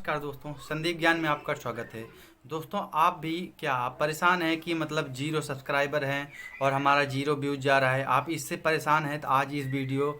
नमस्कार दोस्तों, संदीप ज्ञान में आपका स्वागत है। दोस्तों, आप भी क्या परेशान हैं कि मतलब जीरो सब्सक्राइबर हैं और हमारा जीरो व्यूज जा रहा है। आप इससे परेशान हैं तो आज इस वीडियो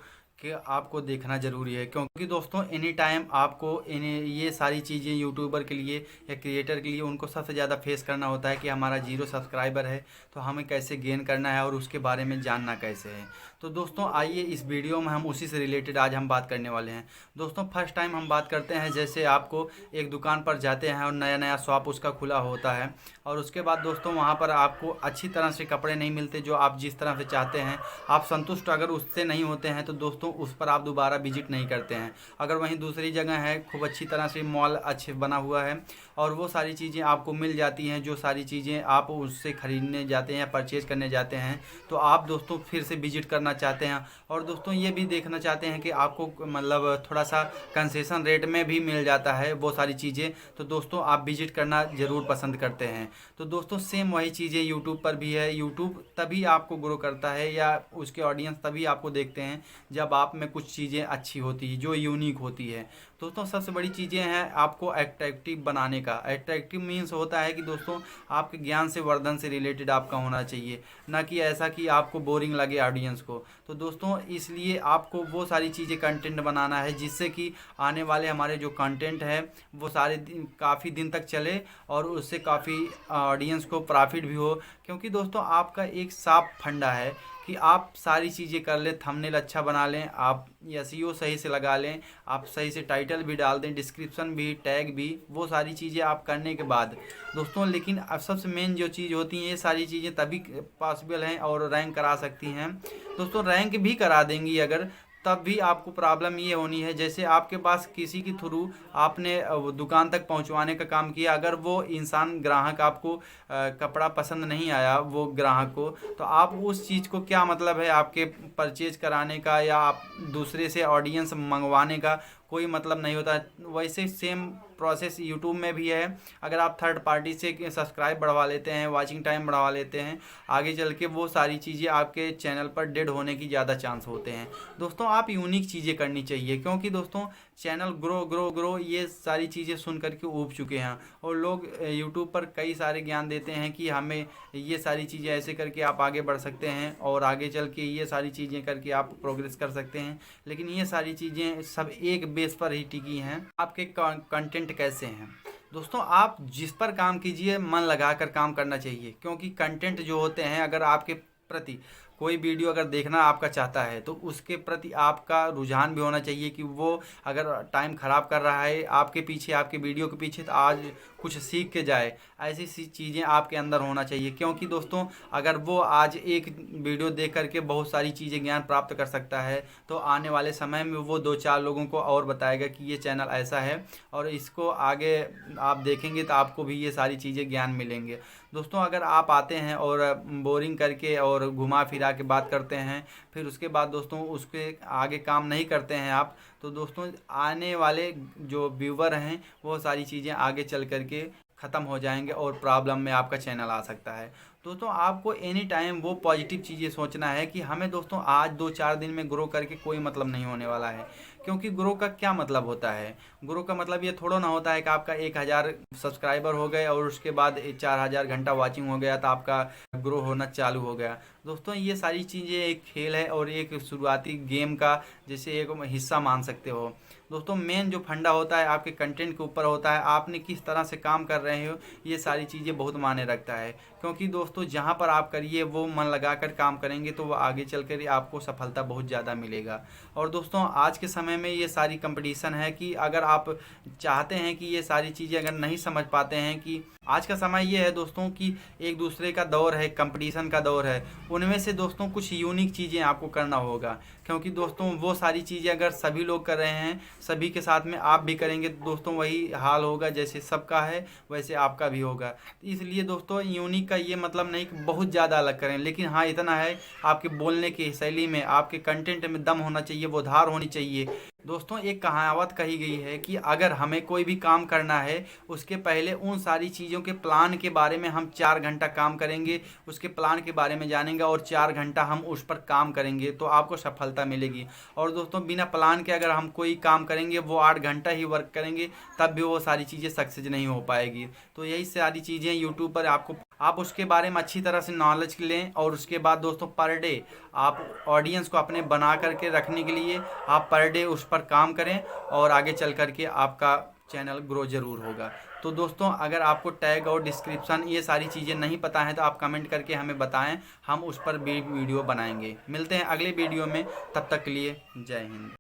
के आपको देखना ज़रूरी है, क्योंकि दोस्तों एनी टाइम आपको ये सारी चीज़ें यूट्यूबर के लिए या क्रिएटर के लिए उनको सबसे ज़्यादा फेस करना होता है कि हमारा जीरो सब्सक्राइबर है तो हमें कैसे गेन करना है और उसके बारे में जानना कैसे है। तो दोस्तों आइए इस वीडियो में हम उसी से रिलेटेड आज हम बात करने वाले हैं। दोस्तों फर्स्ट टाइम हम बात करते हैं, जैसे आपको एक दुकान पर जाते हैं और नया नया शॉप उसका खुला होता है और उसके बाद दोस्तों वहाँ पर आपको अच्छी तरह से कपड़े नहीं मिलते जो आप जिस तरह से चाहते हैं। आप संतुष्ट अगर उससे नहीं होते हैं तो दोस्तों उस पर आप दोबारा विजिट नहीं करते हैं। अगर वहीं दूसरी जगह है, खूब अच्छी तरह से मॉल अच्छे बना हुआ है और वो सारी चीज़ें आपको मिल जाती हैं, जो सारी चीज़ें आप उससे ख़रीदने जाते हैं या परचेज़ करने जाते हैं, तो आप दोस्तों फिर से विजिट करना चाहते हैं। और दोस्तों ये भी देखना चाहते हैं कि आपको मतलब थोड़ा सा कंसेशन रेट में भी मिल जाता है वो सारी चीज़ें, तो दोस्तों आप विजिट करना ज़रूर पसंद करते हैं। तो दोस्तों सेम वही चीज़ें यूट्यूब पर भी है। यूट्यूब तभी आपको ग्रो करता है या उसके ऑडियंस तभी आपको देखते हैं जब आप में कुछ चीज़ें अच्छी होती है, जो यूनिक होती है। दोस्तों सबसे बड़ी चीज़ें हैं आपको अट्रैक्टिव बनाने का। अट्रैक्टिव मीन्स होता है कि दोस्तों आपके ज्ञान से वर्धन से रिलेटेड आपका होना चाहिए, ना कि ऐसा कि आपको बोरिंग लगे ऑडियंस को। तो दोस्तों इसलिए आपको वो सारी चीज़ें कंटेंट बनाना है जिससे कि आने वाले हमारे जो कंटेंट है वो सारे दिन काफ़ी दिन तक चले और उससे काफ़ी ऑडियंस को प्रॉफिट भी हो। क्योंकि दोस्तों आपका एक साफ फंडा है कि आप सारी चीज़ें कर लें, थंबनेल अच्छा बना लें, आप एसईओ सही से लगा लें, आप सही से टाइटल भी डाल दें, डिस्क्रिप्शन भी, टैग भी, वो सारी चीज़ें आप करने के बाद दोस्तों, लेकिन अब सबसे मेन जो चीज़ होती है, ये सारी चीज़ें तभी पॉसिबल हैं और रैंक करा सकती हैं। दोस्तों रैंक भी करा देंगी अगर, तब भी आपको प्रॉब्लम ये होनी है, जैसे आपके पास किसी के थ्रू आपने वो दुकान तक पहुंचवाने का काम किया, अगर वो इंसान ग्राहक आपको कपड़ा पसंद नहीं आया वो ग्राहक को, तो आप उस चीज़ को क्या मतलब है आपके परचेज कराने का या आप दूसरे से ऑडियंस मंगवाने का, कोई मतलब नहीं होता। वैसे सेम प्रोसेस यूट्यूब में भी है। अगर आप थर्ड पार्टी से सब्सक्राइब बढ़वा लेते हैं, वाचिंग टाइम बढ़वा लेते हैं, आगे चल के वो सारी चीज़ें आपके चैनल पर डेड होने की ज़्यादा चांस होते हैं। दोस्तों आप यूनिक चीज़ें करनी चाहिए, क्योंकि दोस्तों चैनल ग्रो ग्रो ग्रो ये सारी चीज़ें सुन करके ऊब चुके हैं और लोग यूट्यूब पर कई सारे ज्ञान देते हैं कि हमें ये सारी चीज़ें ऐसे करके आप आगे बढ़ सकते हैं और आगे चल के ये सारी चीज़ें करके आप प्रोग्रेस कर सकते हैं। लेकिन ये सारी चीज़ें सब एक बेस पर ही टिकी हैं। आपके कंटेंट कैसे हैं दोस्तों, आप जिस पर काम कीजिए मन लगाकर काम करना चाहिए, क्योंकि कंटेंट जो होते हैं, अगर आपके प्रति कोई वीडियो अगर देखना आपका चाहता है तो उसके प्रति आपका रुझान भी होना चाहिए कि वो अगर टाइम ख़राब कर रहा है आपके पीछे, आपके वीडियो के पीछे, तो आज कुछ सीख के जाए। ऐसी सी चीज़ें आपके अंदर होना चाहिए, क्योंकि दोस्तों अगर वो आज एक वीडियो देख करके बहुत सारी चीज़ें ज्ञान प्राप्त कर सकता है, तो आने वाले समय में वो दो चार लोगों को और बताएगा कि ये चैनल ऐसा है और इसको आगे आप देखेंगे तो आपको भी ये सारी चीज़ें ज्ञान मिलेंगे। दोस्तों अगर आप आते हैं और बोरिंग करके और घुमा फिरा के बात करते हैं, फिर उसके बाद दोस्तों उसके आगे काम नहीं करते हैं आप, तो दोस्तों आने वाले जो व्यूवर हैं वो सारी चीज़ें आगे चल करके ख़त्म हो जाएंगे और प्रॉब्लम में आपका चैनल आ सकता है। दोस्तों आपको एनी टाइम वो पॉजिटिव चीज़ें सोचना है कि हमें दोस्तों आज 2-4 दिन में ग्रो करके कोई मतलब नहीं होने वाला है। क्योंकि ग्रो का क्या मतलब होता है, ग्रो का मतलब ये थोड़ा ना होता है कि आपका 1000 सब्सक्राइबर हो गए और उसके बाद 4000 घंटा वॉचिंग हो गया तो आपका ग्रो होना चालू हो गया। दोस्तों ये सारी चीज़ें एक खेल है और एक शुरुआती गेम का जैसे एक हिस्सा मान सकते हो। दोस्तों मेन जो फंडा होता है आपके कंटेंट के ऊपर होता है, आपने किस तरह से काम कर रहे हो, ये सारी चीज़ें बहुत मायने रखता है। क्योंकि दोस्तों जहाँ पर आप करिए वो मन लगाकर काम करेंगे तो वो आगे चल कर आपको सफलता बहुत ज़्यादा मिलेगा। और दोस्तों आज के समय में ये सारी कंपटीशन है कि अगर आप चाहते हैं कि ये सारी चीज़ें अगर नहीं समझ पाते हैं कि आज का समय ये है दोस्तों कि एक दूसरे का दौर है, कंपटीशन का दौर है, उनमें से दोस्तों कुछ यूनिक चीज़ें आपको करना होगा। क्योंकि दोस्तों वो सारी चीज़ें अगर सभी लोग कर रहे हैं, सभी के साथ में आप भी करेंगे तो दोस्तों वही हाल होगा, जैसे सबका है वैसे आपका भी होगा। इसलिए दोस्तों यूनिक का ये मतलब नहीं कि बहुत ज़्यादा अलग करें, लेकिन हाँ इतना है आपके बोलने की शैली में, आपके कंटेंट में दम होना चाहिए, वो धार होनी चाहिए। दोस्तों एक कहावत कही गई है कि अगर हमें कोई भी काम करना है उसके पहले उन सारी चीज़ों के प्लान के बारे में हम 4 घंटा काम करेंगे, उसके प्लान के बारे में जानेंगे और 4 घंटा हम उस पर काम करेंगे तो आपको सफलता मिलेगी। और दोस्तों बिना प्लान के अगर हम कोई काम करेंगे वो 8 घंटा ही वर्क करेंगे तब भी वो सारी चीज़ें सक्सेस नहीं हो पाएगी। तो यही सारी चीज़ें यूट्यूब पर आपको आप उसके बारे में अच्छी तरह से नॉलेज लें और उसके बाद दोस्तों पर डे आप ऑडियंस को अपने बना करके रखने के लिए आप पर डे उस पर काम करें और आगे चल करके आपका चैनल ग्रो ज़रूर होगा। तो दोस्तों अगर आपको टैग और डिस्क्रिप्शन ये सारी चीज़ें नहीं पता हैं तो आप कमेंट करके हमें बताएं, हम उस पर भी वीडियो बनाएंगे। मिलते हैं अगले वीडियो में, तब तक के लिए जय हिंद।